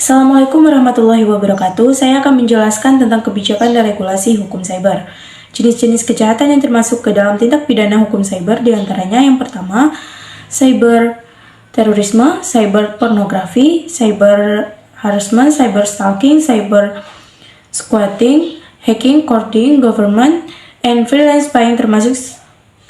Assalamualaikum warahmatullahi wabarakatuh. Saya akan menjelaskan tentang kebijakan dan regulasi hukum cyber. Jenis-jenis kejahatan yang termasuk ke dalam tindak pidana hukum cyber diantaranya yang pertama, cyber terorisme, cyber pornografi, cyber harassment, cyber stalking, cyber squatting, hacking, courting, government, and freelance spying termasuk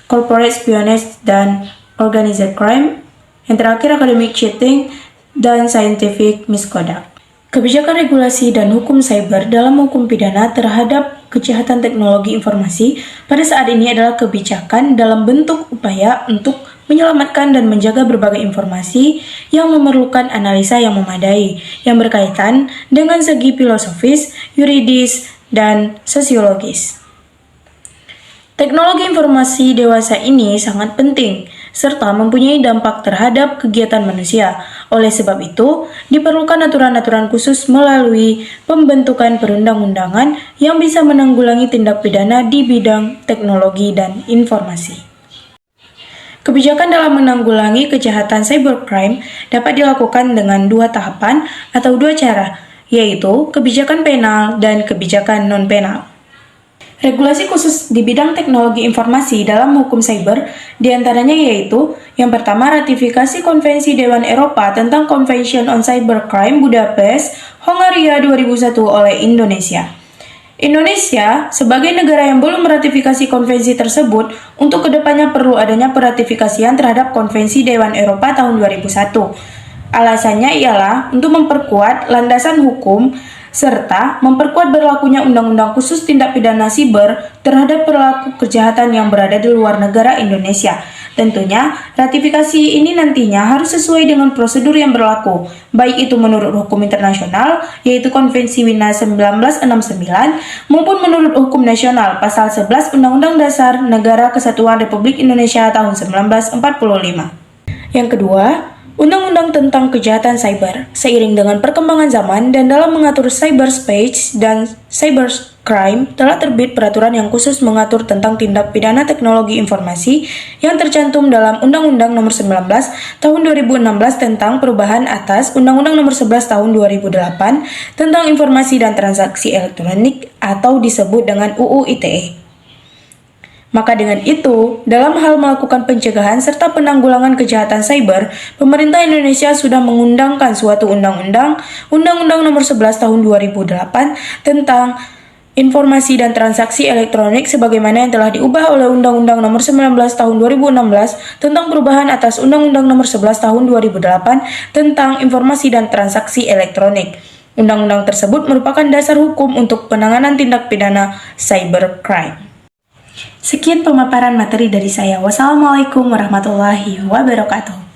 corporate espionage dan organized crime. Yang terakhir, academic cheating dan scientific misconduct. Kebijakan regulasi dan hukum cyber dalam hukum pidana terhadap kejahatan teknologi informasi pada saat ini adalah kebijakan dalam bentuk upaya untuk menyelamatkan dan menjaga berbagai informasi yang memerlukan analisa yang memadai, yang berkaitan dengan segi filosofis, yuridis, dan sosiologis. Teknologi informasi dewasa ini sangat penting, serta mempunyai dampak terhadap kegiatan manusia. Oleh sebab itu, diperlukan aturan-aturan khusus melalui pembentukan perundang-undangan yang bisa menanggulangi tindak pidana di bidang teknologi dan informasi. Kebijakan dalam menanggulangi kejahatan cybercrime dapat dilakukan dengan dua tahapan atau dua cara, yaitu kebijakan penal dan kebijakan non-penal. Regulasi khusus di bidang teknologi informasi dalam hukum cyber diantaranya yaitu yang pertama, ratifikasi Konvensi Dewan Eropa tentang Convention on Cybercrime Budapest, Hongaria 2001 oleh Indonesia. Indonesia sebagai negara yang belum meratifikasi konvensi tersebut, untuk kedepannya perlu adanya peratifikasian terhadap Konvensi Dewan Eropa tahun 2001. Alasannya ialah untuk memperkuat landasan hukum serta memperkuat berlakunya undang-undang khusus tindak pidana siber terhadap pelaku kejahatan yang berada di luar negara Indonesia. Tentunya, ratifikasi ini nantinya harus sesuai dengan prosedur yang berlaku, baik itu menurut hukum internasional, yaitu Konvensi Wina 1969, maupun menurut hukum nasional, Pasal 11 Undang-Undang Dasar Negara Kesatuan Republik Indonesia tahun 1945. Yang kedua, Undang-Undang tentang Kejahatan Cyber. Seiring dengan perkembangan zaman dan dalam mengatur cyberspace dan cybercrime, telah terbit peraturan yang khusus mengatur tentang tindak pidana teknologi informasi yang tercantum dalam Undang-Undang Nomor 19 Tahun 2016 tentang perubahan atas Undang-Undang Nomor 11 Tahun 2008 tentang informasi dan transaksi elektronik atau disebut dengan UU ITE. Maka dengan itu, dalam hal melakukan pencegahan serta penanggulangan kejahatan cyber, pemerintah Indonesia sudah mengundangkan suatu undang-undang, Undang-Undang Nomor 11 Tahun 2008 tentang informasi dan transaksi elektronik sebagaimana yang telah diubah oleh Undang-Undang Nomor 19 Tahun 2016 tentang perubahan atas Undang-Undang Nomor 11 Tahun 2008 tentang informasi dan transaksi elektronik. Undang-undang tersebut merupakan dasar hukum untuk penanganan tindak pidana cybercrime. Sekian pemaparan materi dari saya. Wassalamualaikum warahmatullahi wabarakatuh.